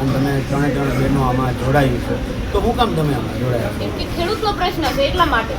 અને તમે ત્રણ બહેનો આમાં જોડાયું છે, તો હું કામ તમે આમાં જોડાયા? કેમ કે ખેડૂતનો પ્રશ્ન છે એટલા માટે.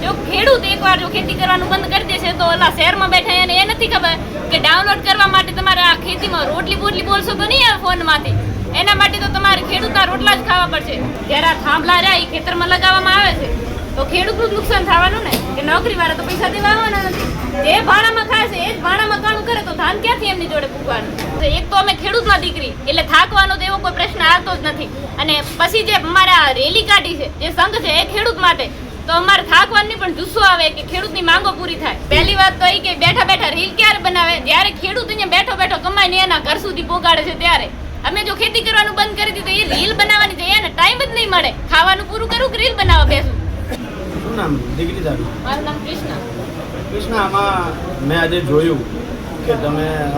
જો ખેડૂત એકવાર જો ખેતી કરવાનું બંધ કરી દેશે તો ઓલા શહેરમાં બેઠા એને એ નથી ખબર કે ડાઉનલોડ કરવા માટે તમારે આ ખેતીમાં રોટલી બોટલી બોલશો તો નહીં આવે ફોનમાંથી. એના માટે તો તમારે ખેડૂતના રોટલા જ ખાવા પડશે. જ્યારે આ થાંભલા રહ્યા એ ખેતરમાં લગાવવામાં આવે છે તો ખેડૂતનું જ નુકસાન થવાનું ને, કે નોકરીવાળા તો પૈસા દેવા આવવાના નથી. જે ભાડામાં ખાય છે એ જ ભાડામાં કામ કરે તો ધાન ક્યાંથી એમની જોડે પૂગવાનું? તો એક તો અમે ખેડૂતના દીકરી એટલે થાકવાનો તો એવો કોઈ પ્રશ્ન આવતો જ નથી. અને પછી જે અમારા રેલી કાઢી છે, જે સંઘ છે એ ખેડૂત માટે, તો અમારે થાકવાની પણ જુસ્સો આવે કે ખેડૂતની માંગો પૂરી થાય. પહેલી વાત તો એ કે બેઠા બેઠા રીલ ક્યારે બનાવે? જ્યારે ખેડૂત અહીંયા બેઠો બેઠો કમાઈને એના ઘર સુધી પહોંચાડે છે ત્યારે. અમે જો ખેતી કરવાનું બંધ કરી દીધું તો એ રીલ બનાવવાની છે, એને ટાઈમ જ નહીં મળે. ખાવાનું પૂરું કરું કે રીલ બનાવવા બેસું. શું નામ દીકરી તારું? મારું નામ કૃષ્ણા. કૃષ્ણા, આમાં મેં આજે જોયું કે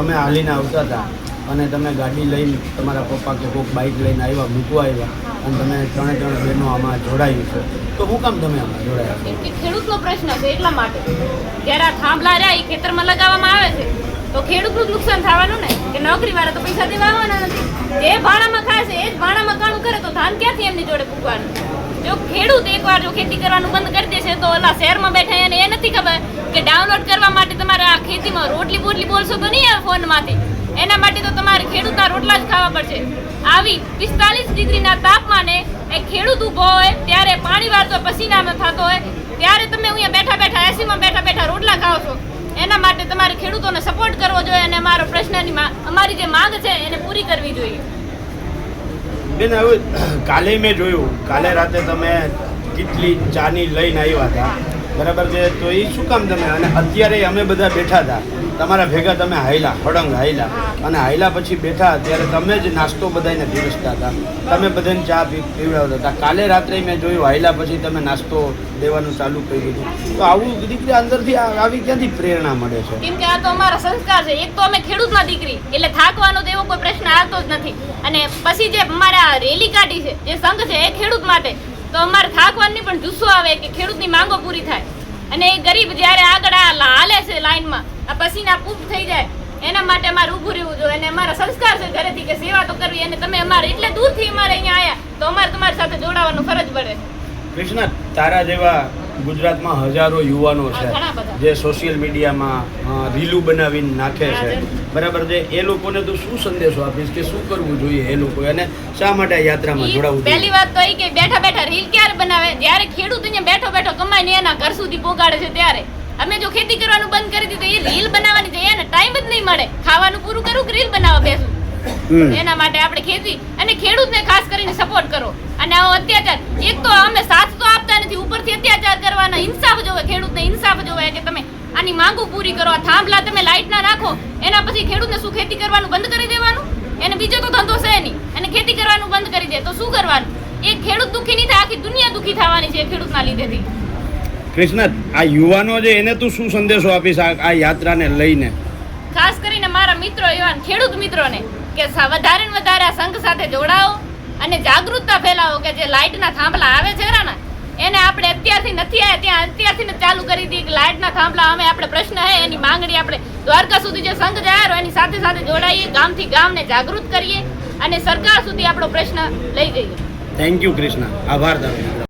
અમે હાલીને આવતા હતા અને તમે ગાડી લઈને તમારા પપ્પા કે કોઈક બાઇક લઈને આવ્યા, મૂકવા આવ્યા, અને તમે ત્રણ બહેનો આમાં જોડાયું છે, તો હું કામ તમે આમાં જોડાયા? કેમ કે ખેડૂતનો પ્રશ્ન છે એટલા માટે. જ્યારે આ થાંભલા રહ્યા એ ખેતરમાં લગાવવામાં આવે છે તો ખેડૂતનું જ નુકસાન થવાનું ને, કે નોકરીવાળા તો પૈસા દેવા આવવાના નથી. જે ભાડામાં ખાય છે એ જ ભાડામાં કામ કરે તો ધાન ક્યાંથી એમની જોડે પૂગવાનું? જો ખેડૂત એકવાર જો ખેતી કરવાનું બંધ કરી દેશે તો ઓલા શહેરમાં બેઠા એને એ નથી ખબર કે ડાઉનલોડ કરવા માટે તમારે આ ખેતીમાં રોટલી બોટલી બોલશો તો નહીં આવે ફોનમાંથી. એના માટે તો તમારે ખેડૂતના રોટલા જ ખાવા પડશે. આવી 45 ડિગ્રીના તાપમાને એ ખેડૂત ઊભો હોય ત્યારે પાણી વાળતો પસીનામાં થતો હોય ત્યારે તમે અહીંયા બેઠા બેઠા એસીમાં બેઠા બેઠા રોટલા ખાઓ છો. એના માટે તમારે ખેડૂતોને સપોર્ટ કરવો જોઈએ અને અમારો પ્રશ્નની અમારી જે માંગ છે એને પૂરી કરવી જોઈએ. બેન, હવે કાલે મેં જોયું, કાલે રાતે તમે કેટલી ચાની લઈને આવ્યા હતા, બરાબર છે? તો એ શું કામ તમે, અને અત્યારે અમે બધા બેઠા હતા તમારા ભેગા, તમે હાયલા હળંગ હાયલા, અને હાયલા પછી બેઠા ત્યારે તમે જ નાસ્તો બધાને પીરસતા હતા, તમે બધાને ચા પીવડાવતા હતા. કાલે રાત્રે મેં જોયું હાયલા પછી તમે નાસ્તો દેવાનું ચાલુ કરી દીધું. તો આવું દીકરી અંદરથી આવી ક્યાંથી પ્રેરણા મળે છે? કેમ કે આ તો અમારા સંસ્કાર છે. એક તો અમે ખેડૂતના દીકરી એટલે થાકવાનો તો એવો કોઈ પ્રશ્ન આવતો જ નથી. અને પછી જે અમારા રેલી કાઢી છે, જે સંઘ છે એ ખેડૂત માટે, તો અમારે થાકવાની પણ જુસ્સો આવે કે ખેડૂતની માંગો પૂરી થાય. અને એ ગરીબ જ્યારે આગળ હાલે છે લાઈનમાં, આ પસીના પૂપ થઈ જાય, એના માટે અમારે ઊભું રહેવું જોઈએ. અને અમારા સંસ્કાર છે ઘરેથી કે સેવા તો કરવી. અને તમે અમારે એટલે દૂરથી અમારે અહીંયા આવ્યા તો અમારે તમારી સાથે જોડાવાનું ફરજ પડે. કૃષ્ણા, તારા જેવા ગુજરાતમાં હજારો યુવાનો છે ઘણા બધા જે સોશિયલ મીડિયામાં રીલું બનાવીને નાખે છે, બરાબર છે? એ લોકોને તો શું સંદેશો આપીશ કે શું કરવું જોઈએ એ લોકોએ, અને શા માટે આ યાત્રામાં જોડાવવું જોઈએ? પહેલી વાત તો એ કે બેઠા બેઠા રીલ ક્યારે બનાવે? જ્યારે ખેડૂત અહીંયા બેઠો બેઠો કમાઈને એના ઘર સુધી પહોંચાડે છે ત્યારે. અમે જો ખેતી કરવાનું બંધ કરી દીધું તો એ રીલ બનાવવાની છે, એને ટાઈમ જ નહીં મળે. ખાવાનું પૂરું કરું કે રીલ બનાવવા બેસું. એના માટે આપણે ખેતી અને ખેડૂતને ખાસ કરીને સપોર્ટ કરો. અને આવો અત્યાચાર, એક તો અમે સાથ તો આપતા નથી, ઉપરથી અત્યાચાર કરવાના. ઇન્સાફ જોવે, ખેડૂતને ઇન્સાફ જોવે કે તમે આની માંગો પૂરી કરો. આ થાંભલા તમે લાઇટના નાખો, એના પછી ખેડૂતને શું ખેતી કરવાનું બંધ કરી દેવાનું? એને બીજો તો ધંધો છે નહીં, અને ખેતી કરવાનું બંધ કરી દે તો શું કરવાનું? એક ખેડૂત દુઃખી નહીં થાય, આખી દુનિયા દુઃખી થવાની છે ખેડૂતના લીધેથી. કૃષ્ણા, આ યુવાનો છે એને તું શું સંદેશો આપીશ આ યાત્રાને લઈને? ખાસ કરીને મારા મિત્રો, એવા ખેડૂત મિત્રોને કે વધારે ને વધારે આ સંઘ સાથે જોડાઓ અને જાગૃતતા ફેલાવો કે જે લાઇટના થાંભલા આવે છે ને એને આપણે અત્યારથી નથી આવ્યા ત્યાં અત્યારથી ચાલુ કરી દી કે લાઇટના થાંભલા અમે આપણે પ્રશ્ન છે એની માંગણી આપણે દ્વારકા સુધી જે સંઘ જાહેર હોય એની સાથે સાથે જોડાઈએ, ગામથી ગામને જાગૃત કરીએ અને સરકાર સુધી આપણો પ્રશ્ન લઈ જઈએ. થેન્ક યુ કૃષ્ણા, આભાર તમને.